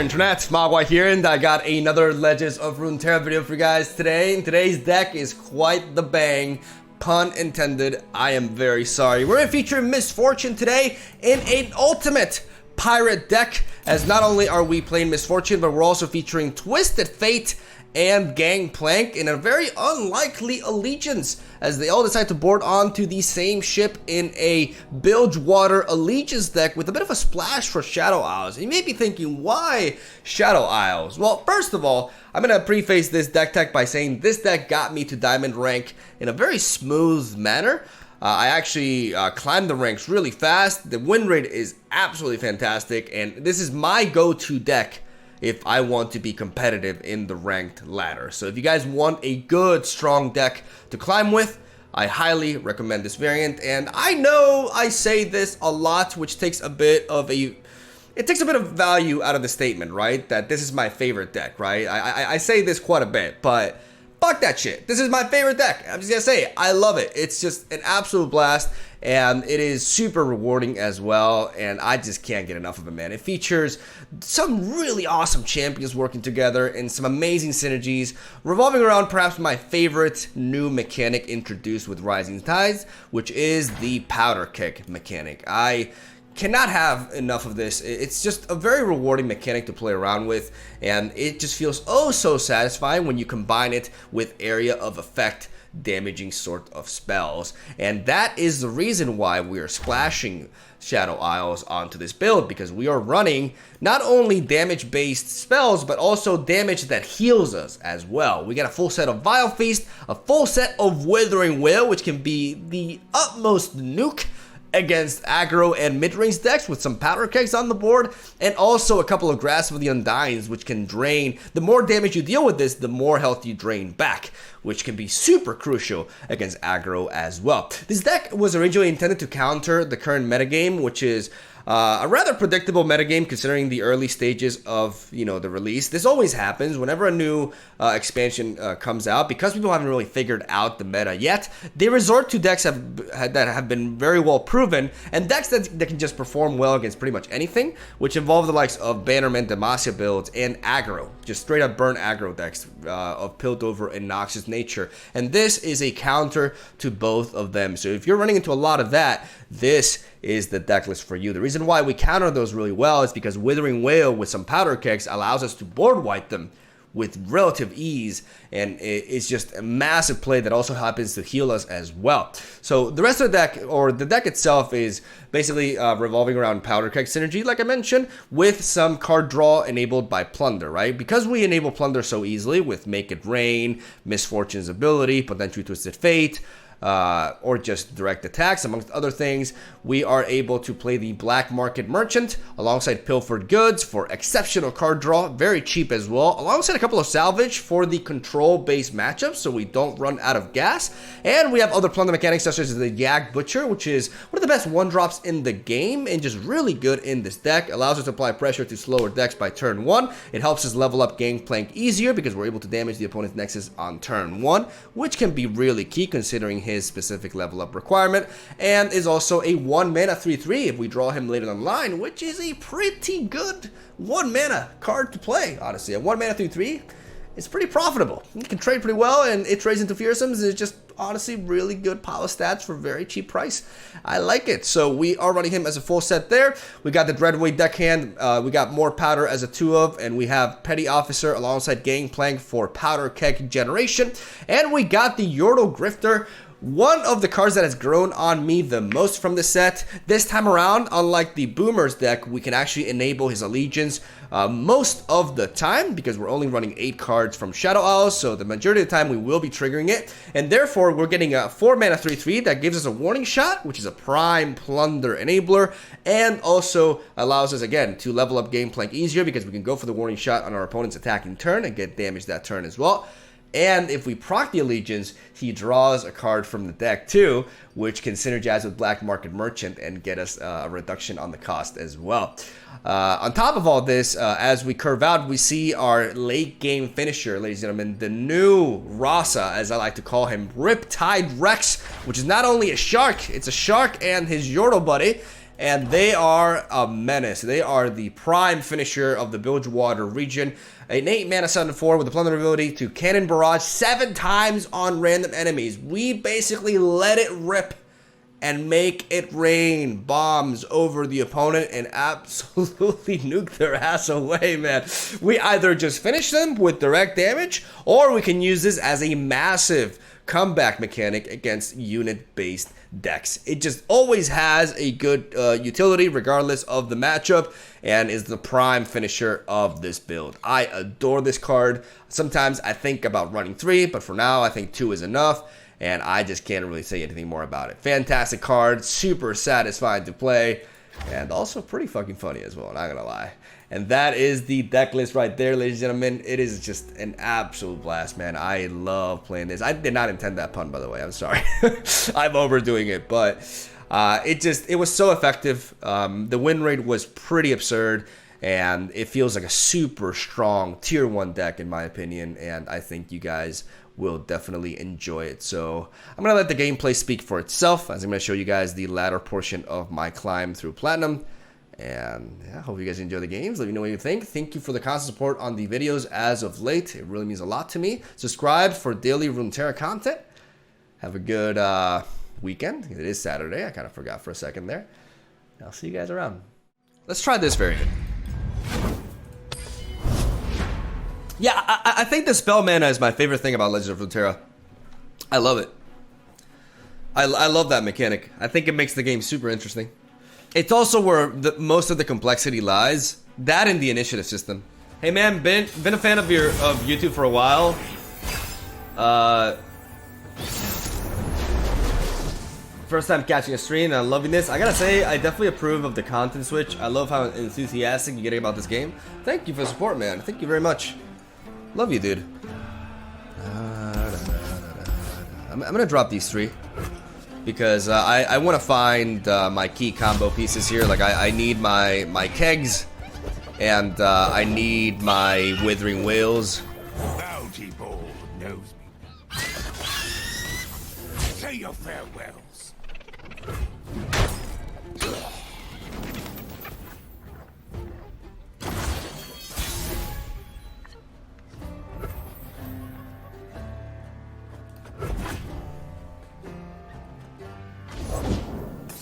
Internet, Mogwai here, and I got another Legends of Runeterra video for you guys today. Today's deck is quite the bang, pun intended. I am very sorry. We're going to feature Misfortune today in an ultimate pirate deck, as not only are we playing Misfortune, but we're also featuring Twisted Fate and Gangplank in a very unlikely allegiance, as they all decide to board onto the same ship in a Bilgewater allegiance deck with a bit of a splash for Shadow Isles. And you may be thinking, why Shadow Isles? Well, first of all, I'm going to preface this deck tech by saying this deck got me to Diamond rank in a very smooth manner. I actually climbed the ranks really fast. The win rate is absolutely fantastic, and this is my go-to deck if I want to be competitive in the ranked ladder. So if you guys want a good, strong deck to climb with, I highly recommend this variant. And I know I say this a lot, which takes a bit of value out of the statement, right? That this is my favorite deck, right? I say this quite a bit, but fuck that shit. This is my favorite deck. I'm just gonna say it. I love it. It's just an absolute blast, and it is super rewarding as well, and I just can't get enough of it, man. It features some really awesome champions working together and some amazing synergies, revolving around perhaps my favorite new mechanic introduced with Rising Tides, which is the powder keg mechanic. I cannot have enough of this. It's just a very rewarding mechanic to play around with, and it just feels oh so satisfying when you combine it with area of effect damaging sort of spells. And that is the reason why we are splashing Shadow Isles onto this build, because we are running not only damage based spells but also damage that heals us as well. We got a full set of Vile Feast, a full set of Withering Wail, which can be the utmost nuke against aggro and mid-range decks with some powder kegs on the board, and also a couple of Grasp of the Undines, which can drain. The more damage you deal with this, the more health you drain back, which can be super crucial against aggro as well. This deck was originally intended to counter the current metagame, which is a rather predictable metagame considering the early stages of, the release. This always happens whenever a new expansion comes out, because people haven't really figured out the meta yet. They resort to decks that have been very well proven, and decks that can just perform well against pretty much anything, which involve the likes of Bannerman, Demacia builds, and aggro, just straight up burn aggro decks of Piltover and Noxious Nature. And this is a counter to both of them. So if you're running into a lot of that, this is the deck list for you. The reason why we counter those really well is because Withering Wail with some powder kegs allows us to board wipe them with relative ease, and it's just a massive play that also happens to heal us as well. So the rest of the deck, or the deck itself, is basically revolving around powder keg synergy, like I mentioned, with some card draw enabled by Plunder, right? Because we enable Plunder so easily with Make It Rain, Misfortune's ability, potentially Twisted Fate, or just direct attacks, amongst other things, we are able to play the Black Market Merchant alongside Pilfered Goods for exceptional card draw, very cheap as well, alongside a couple of salvage for the control-based matchups, so we don't run out of gas. And we have other plunder mechanics such as the Yak Butcher, which is one of the best one-drops in the game and just really good in this deck. Allows us to apply pressure to slower decks by turn 1. It helps us level up Gangplank easier because we're able to damage the opponent's Nexus on turn 1, which can be really key considering his specific level up requirement, and is also a 1 mana 3/3 if we draw him later down the line, which is a pretty good 1 mana card to play. Honestly, a 1 mana 3/3 is pretty profitable. You can trade pretty well, and it trades into fearsomes. It's just honestly really good power stats for very cheap price. I like it. So we are running him as a full set there. We got the Dreadway deckhand. We got more powder as a 2 of, and we have Petty Officer alongside Gangplank for powder keg generation. And we got the Yordle Grifter, one of the cards that has grown on me the most from the set. This time around, unlike the Boomers deck, we can actually enable his allegiance most of the time, because we're only running 8 cards from Shadow Isles, so the majority of the time we will be triggering it, and therefore we're getting a 4 mana 3/3 that gives us a Warning Shot, which is a prime plunder enabler, and also allows us again to level up Gangplank easier because we can go for the Warning Shot on our opponent's attacking turn and get damage that turn as well. And if we proc the Allegiance, he draws a card from the deck too, which can synergize with Black Market Merchant and get us a reduction on the cost as well. On top of all this, as we curve out, we see our late game finisher, ladies and gentlemen, the new Rasa, as I like to call him, Riptide Rex, which is not only a shark, it's a shark and his Yordle buddy. and they are a menace. They are the prime finisher of the Bilgewater region. An 8-mana 7/4 with the plunder ability to cannon barrage 7 times on random enemies. We basically let it rip and make it rain bombs over the opponent and absolutely nuke their ass away, man. We either just finish them with direct damage, or we can use this as a massive comeback mechanic against unit-based decks. It just always has a good utility regardless of the matchup, and is the prime finisher of this build. I adore this card. Sometimes I think about running 3, but for now I think 2 is enough, and I just can't really say anything more about it. Fantastic card, super satisfying to play, and also pretty fucking funny as well, not gonna lie. And that is the deck list right there, ladies and gentlemen. It is just an absolute blast, man. I love playing this. I did not intend that pun, by the way. I'm sorry. I'm overdoing it, but it was so effective. The win rate was pretty absurd, and it feels like a super strong tier 1 deck in my opinion, and I think you guys will definitely enjoy it. So I'm gonna let the gameplay speak for itself, as I'm gonna show you guys the latter portion of my climb through Platinum. And yeah, hope you guys enjoy the games. Let me know what you think. Thank you for the constant support on the videos as of late. It really means a lot to me. Subscribe for daily Runeterra content. Have a good weekend. It is Saturday. I kind of forgot for a second there. I'll see you guys around. Let's try this variant. Yeah, I think the spell mana is my favorite thing about Legends of Runeterra. I love it. I love that mechanic. I think it makes the game super interesting. It's also where most of the complexity lies. That and the initiative system. Hey man, been a fan of YouTube for a while. First time catching a stream and I'm loving this. I gotta say, I definitely approve of the content switch. I love how enthusiastic you get about this game. Thank you for the support, man. Thank you very much. Love you, dude. I'm gonna drop these 3. Because I want to find my key combo pieces here. Like I need my kegs, and I need my withering whales. Bounty Bowl knows me. Say your farewells.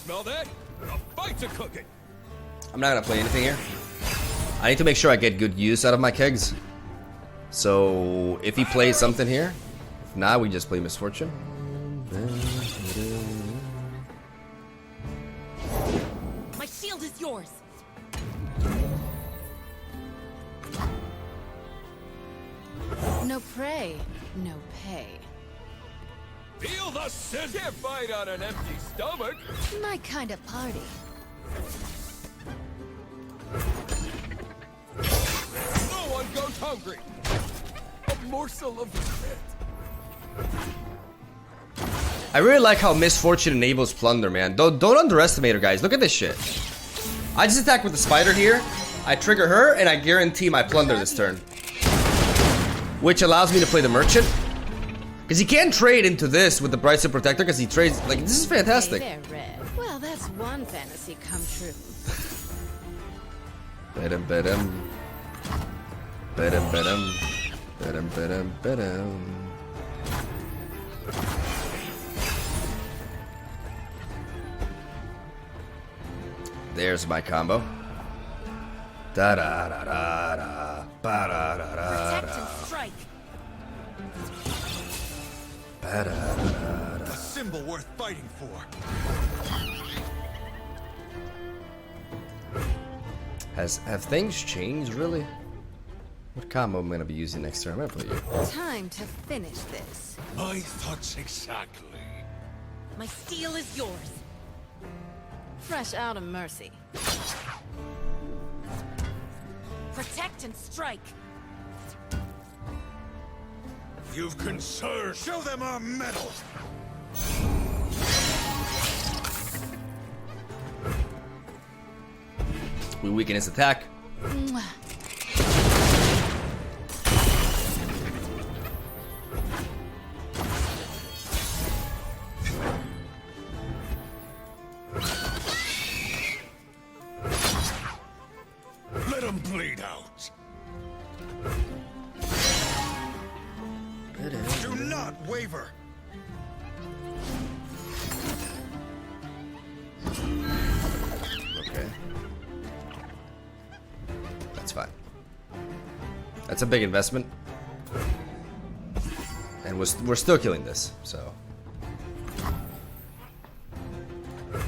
Smell that? A fight's a cooking. I'm not gonna play anything here. I need to make sure I get good use out of my kegs. So if he plays something here, if not, we just play Misfortune. My shield is yours. No prey, no pay. Feel the scent. Can't fight on an empty stomach. My kind of party. No one goes hungry. A morsel of the pit. I really like how Misfortune enables plunder, man. Don't underestimate her, guys. Look at this shit. I just attack with the spider here. I trigger her, and I guarantee my plunder this turn, which allows me to play the merchant. Because he can't trade into this with the Brightside Protector, because he trades, like, this is fantastic. Hey there, Red. Well, that's one fantasy come true. Bedum, bedum. Bedum, bedum. Bedum, bedum, bedum. There's my combo. Da da da da da. Ba da da da Protect and da. strike. A symbol worth fighting for. Have things changed, really? What combo am I gonna be using next turn? I'm gonna play you. Time to finish this. My thoughts exactly. My steel is yours. Fresh out of mercy. Protect and strike. You've concern. Show them our mettle. We weaken his attack. Mwah. forever. Okay. That's fine. That's a big investment. And we're still killing this, so.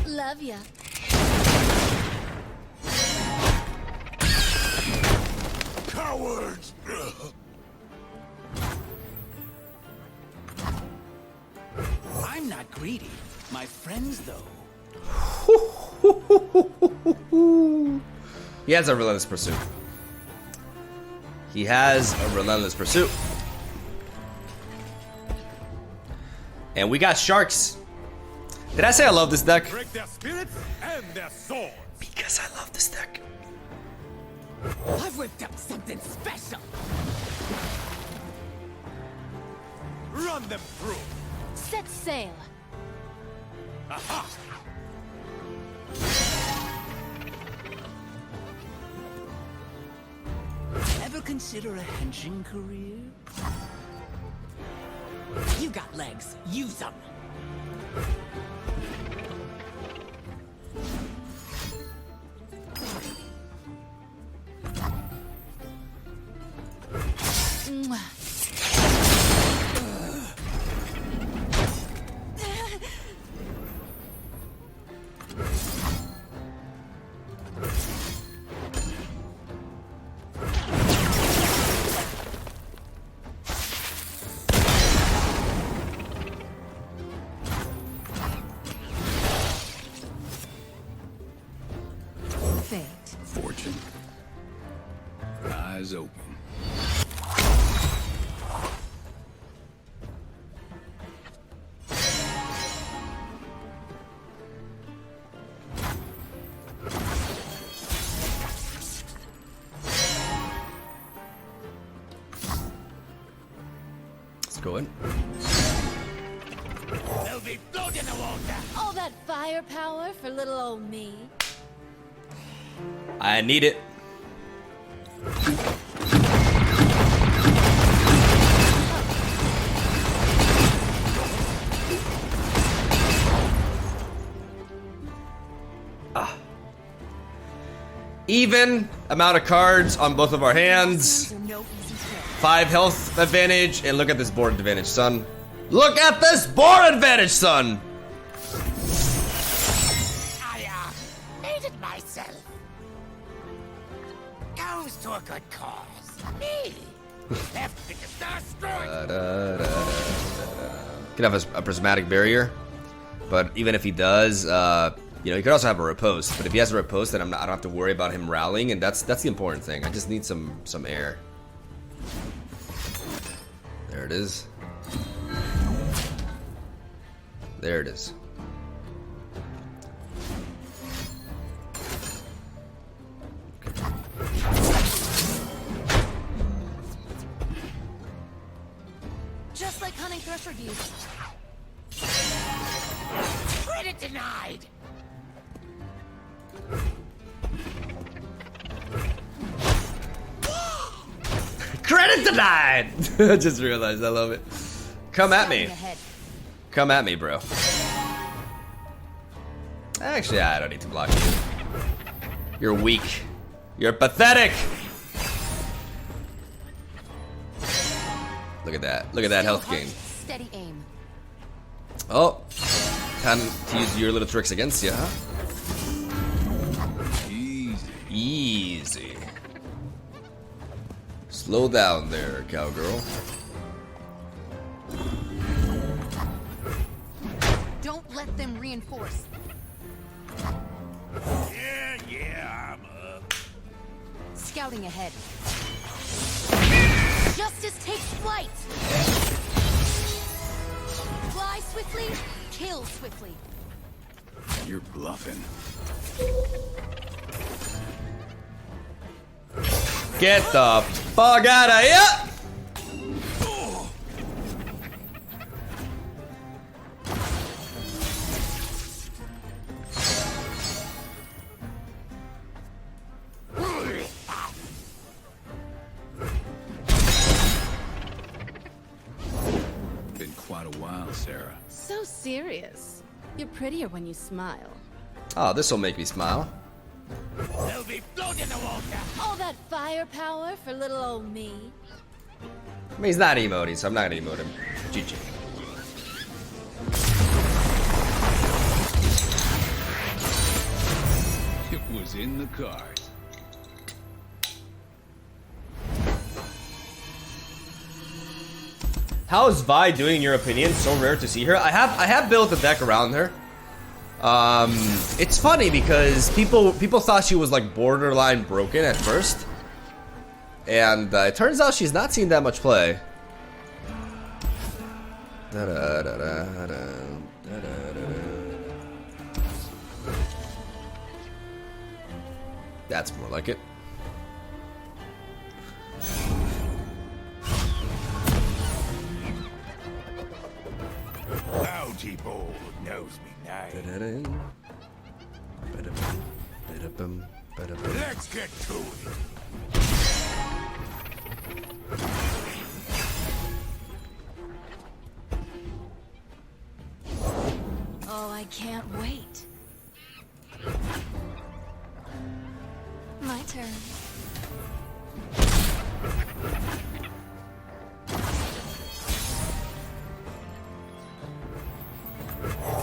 Love ya. Cowards! I'm not greedy. My friends, though. He has a relentless pursuit. He has a relentless pursuit. And we got sharks. Did I say I love this deck? Break their spirits and their swords. Because I love this deck. I've whipped up something special. Run them through. Set sail. Aha! Ever consider a henching career? You got legs. Use them. Fate. Fortune. Eyes open. Let's go in. They'll be floating in the water. All that firepower for little old me. I need it. Even amount of cards on both of our hands. Those are no easy kill. 5 health advantage, and look at this board advantage, son. Look at this board advantage, son. I made it myself. Goes to a good cause. Me. Left because they're destroyed. Could have a prismatic barrier, but even if he does, you know, he could also have a riposte. But if he has a riposte, then I don't have to worry about him rallying, and that's the important thing. I just need some air. There it is. There it is. Just like hunting thrush reviews. Credit denied. Credit denied! I just realized, I love it. Come at me. Scouting ahead. Come at me, bro. Actually, I don't need to block you. You're weak. You're pathetic! Look at that. Look at that health gain. Steady aim. Oh. Time to use your little tricks against you, huh? Easy. Easy. Slow down there, cowgirl. Don't let them reinforce. Yeah, I'm up. Scouting ahead. Justice takes flight. Fly swiftly, kill swiftly. You're bluffing. Get the fuck out of here! Been quite a while. serious. You're prettier when you smile. Oh, this will make me smile. They'll be floating in the water. All that firepower for little old me. I mean, he's not emoting, so I'm not gonna emote him. GG. It was in the cards. How is Vi doing in your opinion? So rare to see her. I have built a deck around her. It's funny because people thought she was like borderline broken at first, and it turns out she's not seen that much play. That's more like it. Bounty Bowl knows me now. Let's get to it. Oh, I can't wait. My turn.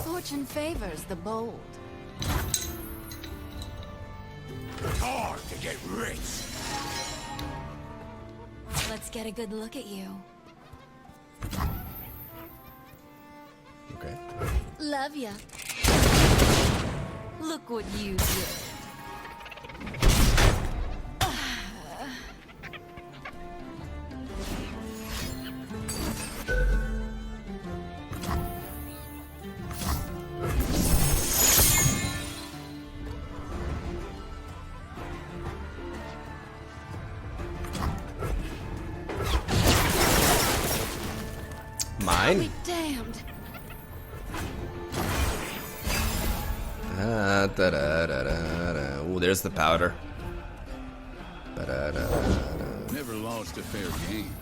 Fortune favors the bold. It's hard to get rich. Let's get a good look at you. Okay. Love ya. Look what you did. Mine? Be damned. Ooh, there's the powder. Never lost a fair game.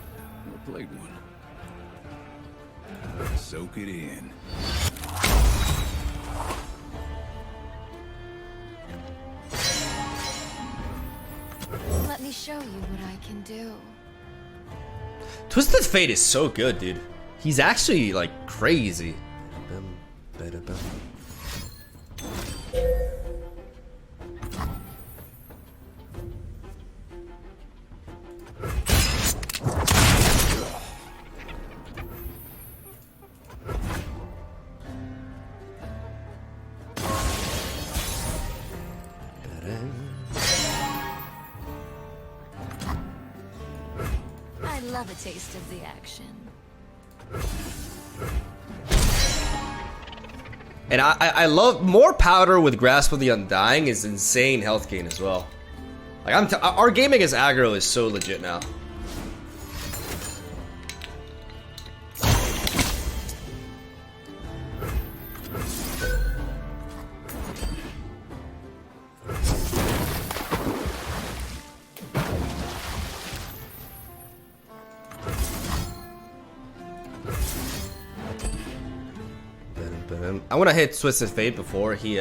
Or played one. Soak it in. Let me show you what I can do. Twisted Fate is so good, dude. He's actually like crazy. I love a taste of the action. And I love more powder with Grasp of the Undying is insane health gain as well. Like our game against aggro is so legit now. I want to hit Twisted Fate before he,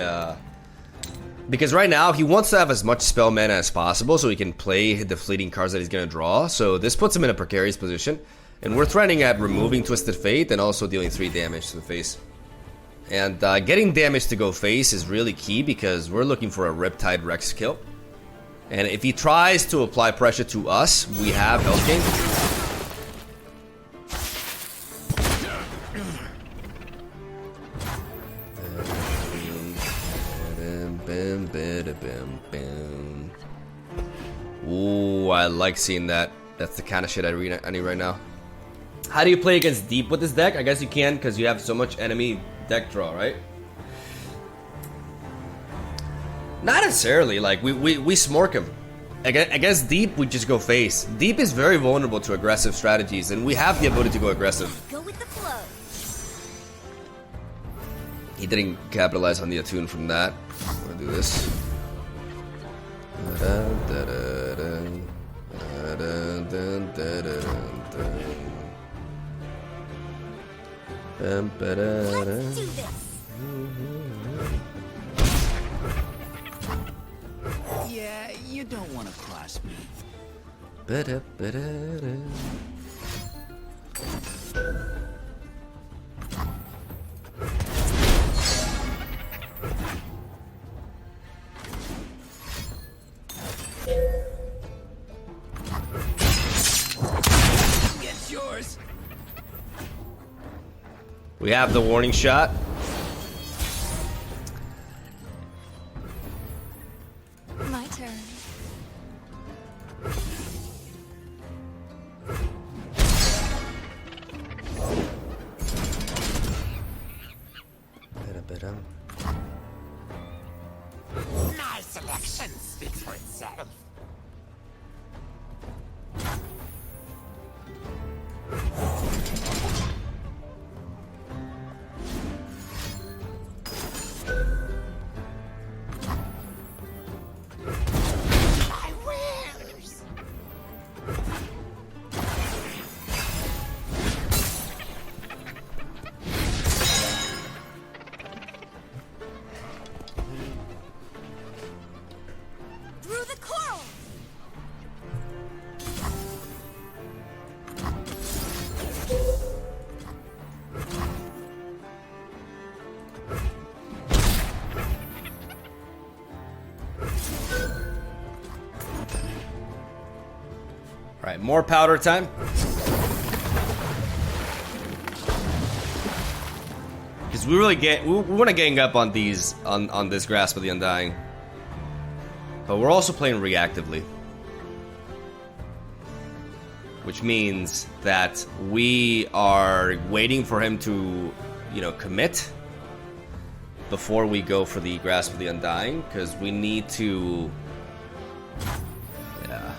because right now he wants to have as much spell mana as possible so he can play the fleeting cards that he's going to draw. So this puts him in a precarious position. And we're threatening at removing Twisted Fate and also dealing 3 damage to the face. And getting damage to go face is really key because we're looking for a Riptide Rex kill. And if he tries to apply pressure to us, we have health gain. Ooh, I like seeing that. That's the kind of shit I need right now. How do you play against Deep with this deck? I guess you can because you have so much enemy deck draw, right? Not necessarily. Like we smork him. Against Deep, we just go face. Deep is very vulnerable to aggressive strategies, and we have the ability to go aggressive. Go with the flow. He didn't capitalize on the attune from that. I'm gonna do this. Let's do this. Yeah, you don't want to cross me. It's yours. We have the warning shot. My turn. My selection speaks for itself. My wares. Through the coral. All right, more powder time. Because we really we want to gang up on these on this Grasp of the Undying, but we're also playing reactively, which means that we are waiting for him to, you know, commit before we go for the Grasp of the Undying, because we need to. Yeah.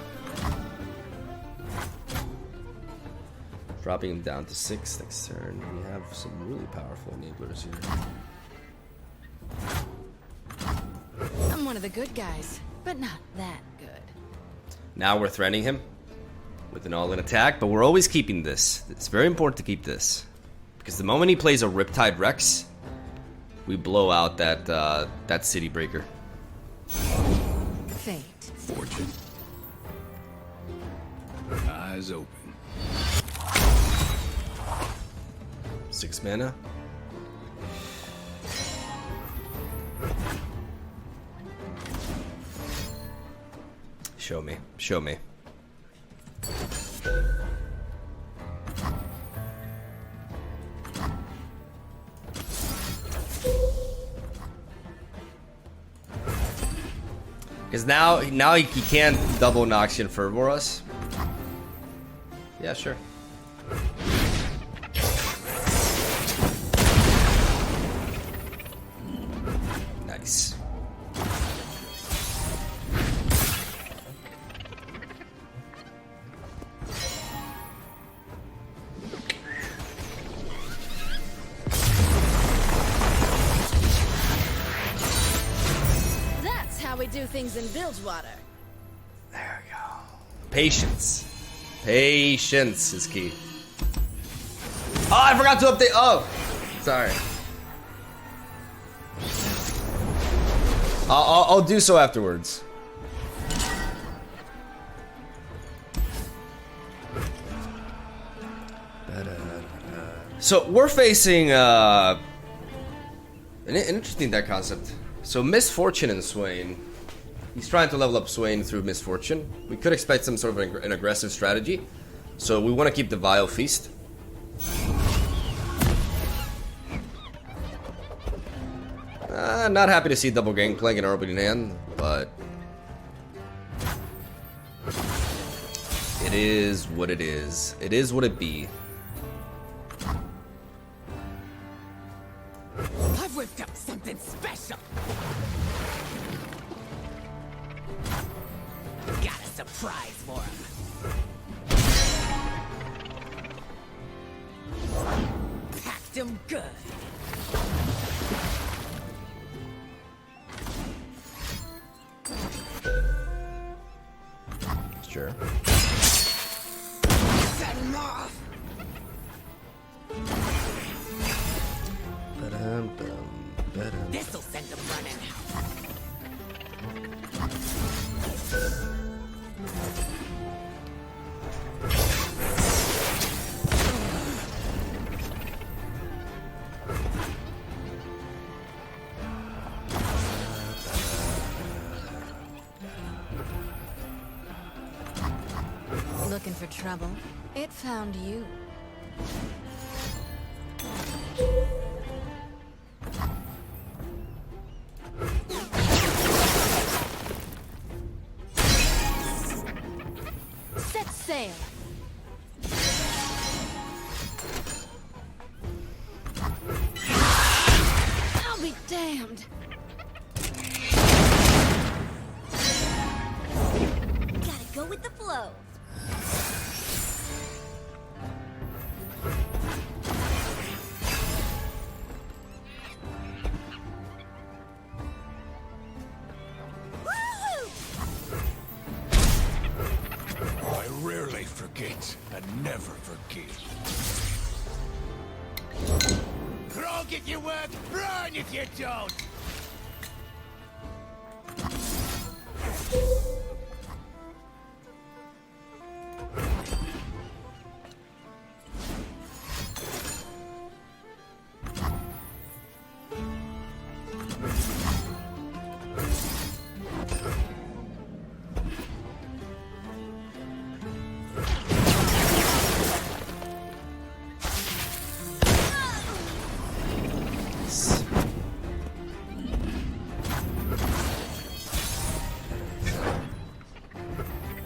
Dropping him down to 6 next turn. We have some really powerful enablers here. I'm one of the good guys, but not that good. Now we're threatening him with an all-in attack, but we're always keeping this. It's very important to keep this, because the moment he plays a Riptide Rex, we blow out that City Breaker. Fate. Fortune. Eyes open. 6 mana. Show me. Show me. Because now he can't double Noxian Fervor us. Yeah, sure. Nice. That's how we do things in Bilgewater. There we go. Patience. Patience is key. Oh, I forgot to update. Oh, sorry. I'll do so afterwards. So we're facing an interesting deck concept. So Misfortune and Swain. He's trying to level up Swain through Misfortune. We could expect some sort of an aggressive strategy. So we want to keep the Vile Feast. Not happy to see double Gangplank in our opening hand, but it is what it is. It is what it be. I've whipped up something special. Got a surprise for him. Packed him good. Sure. Set him off. This'll send them running. Looking for trouble? It found you. Set sail. I'll be damned. Gotta go with the flow. I rarely forget and never forgive. Grog if you work, run if you don't!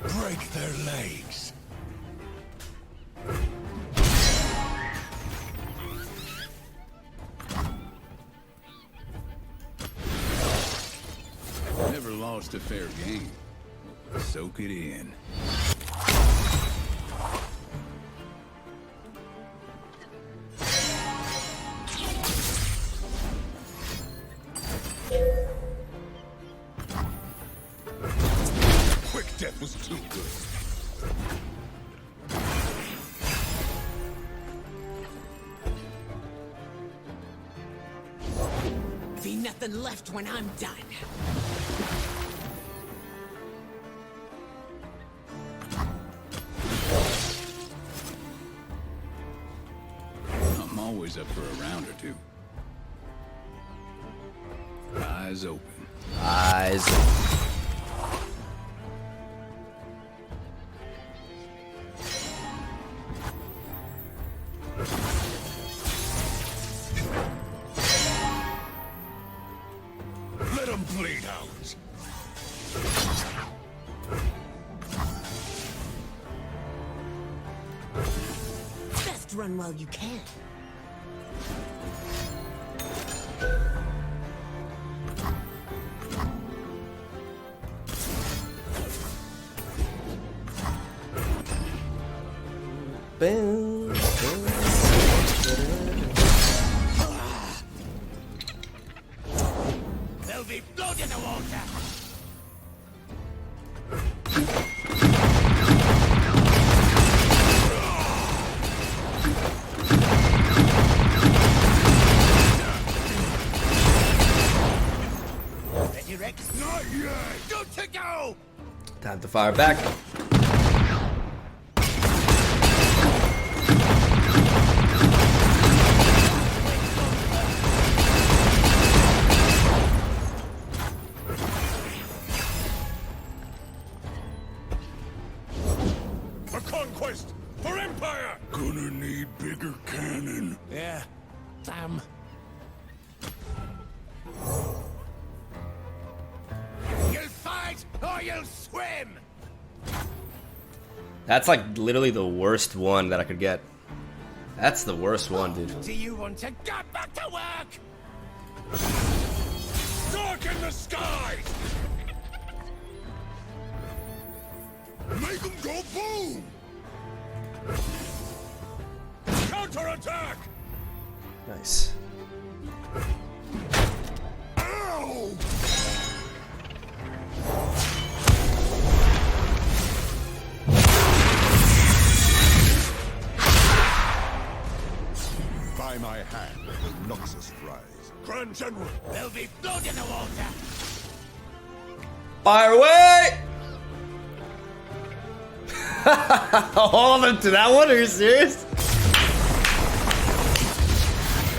Break their legs. Never lost a fair game. Soak it in. Quick death was too good. Be nothing left when I'm done. I'm always up for a round or two. Eyes open. Eyes. Let them bleed out. Best run while you can. Boom. There'll be blood in the water. Ready, Rex? Not yet. Good to go! Time to fire back. For conquest! For empire! Gonna need bigger cannon. Yeah. Damn. You'll fight or you'll swim! That's like literally the worst one that I could get. That's the worst one, dude. Do you want to get back to work? Dark in the skies! Make them go boom! Counterattack! Nice. Ow! By my hand, the Noxus fries. Grand General. There'll be blood in the water. Fire away! All of them to that one? Are you serious?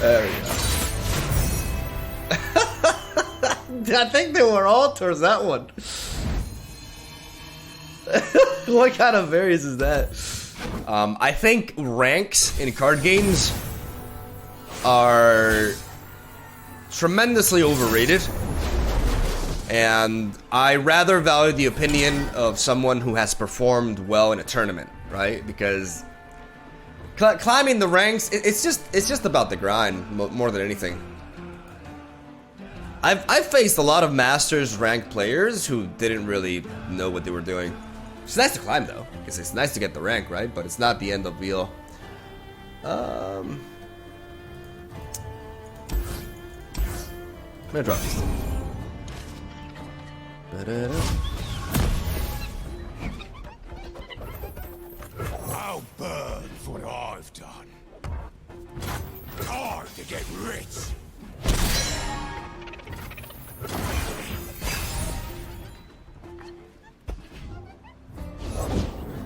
There we go. I think they were all towards that one. What kind of variance is that? I think ranks in card games are tremendously overrated. And I rather value the opinion of someone who has performed well in a tournament, right? Because climbing the ranks, it's just about the grind more than anything. I've faced a lot of Masters ranked players who didn't really know what they were doing. It's nice to climb though, because it's nice to get the rank, right? But it's not the end of the deal. I'm gonna drop these. I'll burn for what I've done. Time to get rich.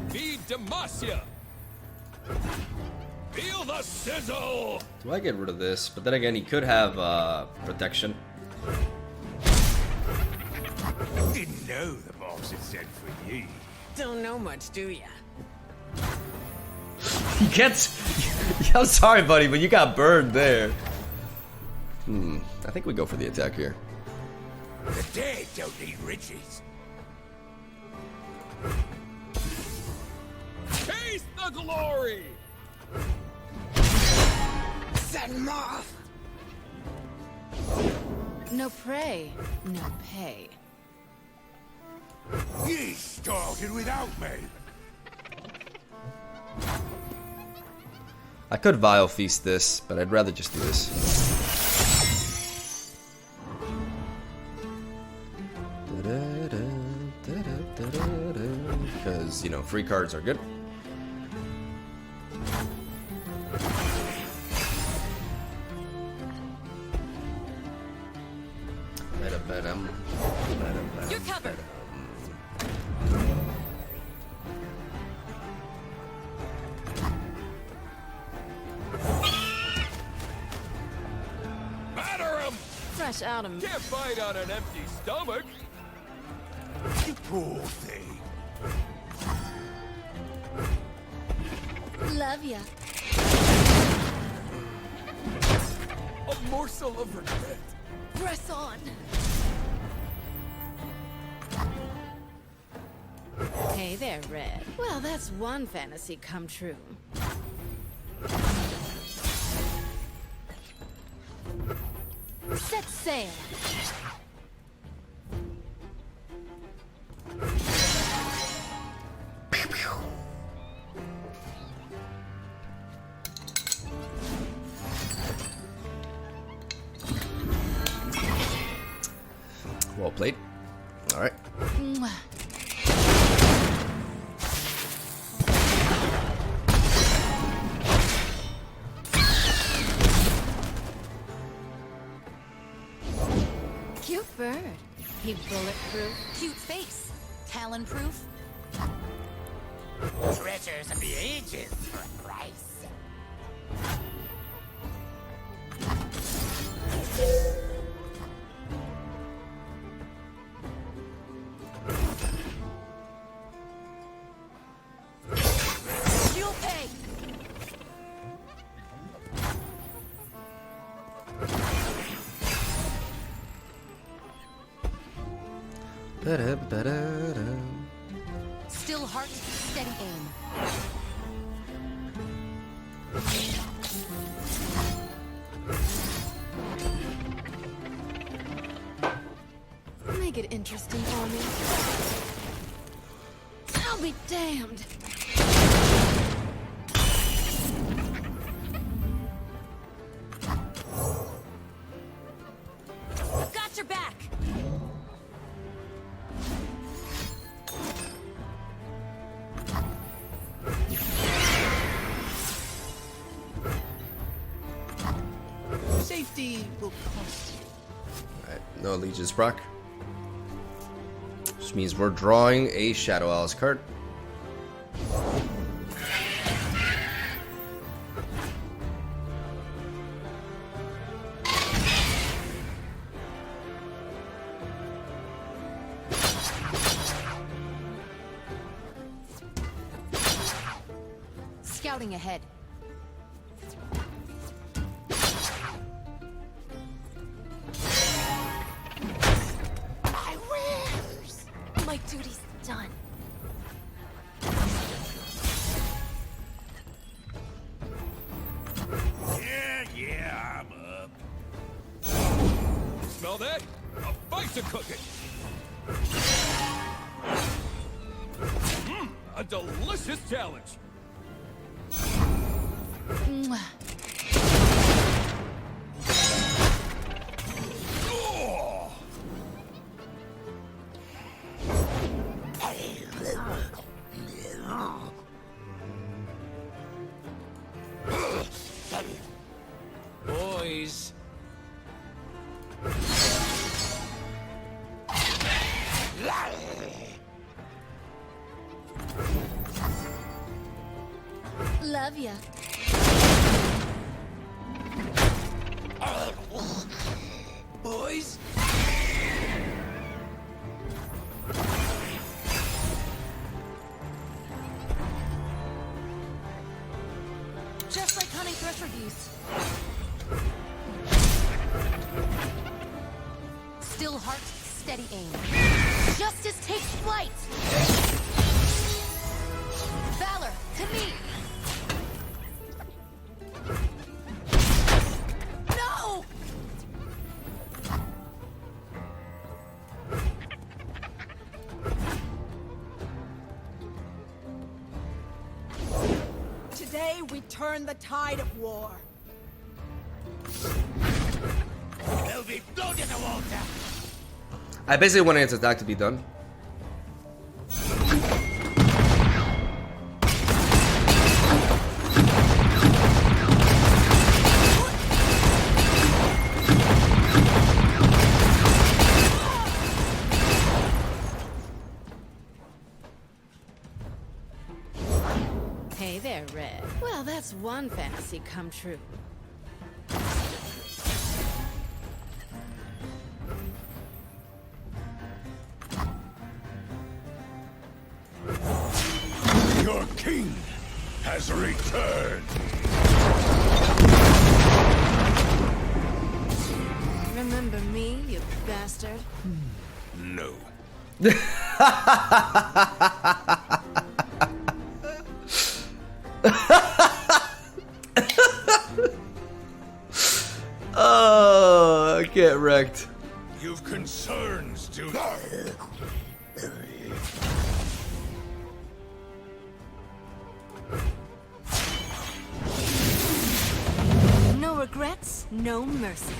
Feed Demacia. Feel the sizzle. Do I get rid of this? But then again, he could have protection. Didn't know the boss had sent for you. Don't know much, do ya? He gets. I'm sorry, buddy, but you got burned there. I think we go for the attack here. The dead don't need riches. Taste the glory. Send moth. No prey, no pay. He started without me. I could Vile Feast this, but I'd rather just do this. Because, you know, free cards are good. You're covered. Batter him. Fresh out of Can't fight on an empty stomach. You poor thing. love ya. A morsel of regret. Press on. Hey there, Red. Well, that's one fantasy come true. Set sail. Well played. All right. Mwah. Cute bird. He bulletproof. Cute face. Talon-proof. Treasures of the ages for a price. You'll pay. Still heart, steady aim. Make it interesting for me. I'll be damned. Got your back. Safety will cost you. No Allegiance proc. Which means we're drawing a Shadow Alice card. Scouting ahead. My wares. My duty's done. Yeah, I'm up. Smell that? A fight's a cooking. A delicious challenge. Mwah. Boys. Love ya. Boys. Just like hunting thrush reviews. Still heart, steady aim. Justice takes flight. Valor, to me. No! Today we turn the tide of war. There'll be blood in the water. I basically wanted its attack to be done. Hey there, Red. Well, that's one fantasy come true. Your king has returned. Remember me, you bastard? No. Oh, I get wrecked. You've concerns to. No regrets, no mercy.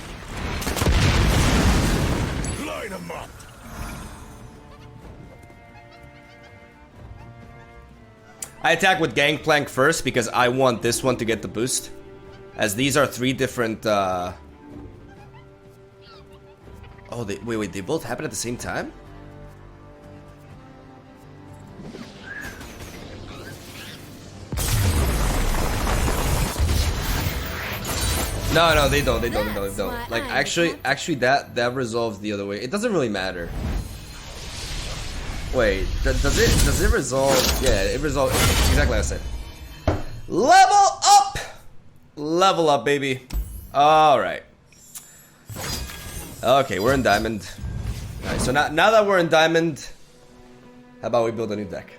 Line 'em up. I attack with Gangplank first because I want this one to get the boost. As these are three different, Oh, wait, they both happen at the same time? No, they don't. Like, actually, that resolves the other way. It doesn't really matter. Wait, does it resolve? Yeah, it resolves exactly like I said. Level up! Level up, baby. Alright. Okay, we're in Diamond. Alright, so now that we're in Diamond, how about we build a new deck?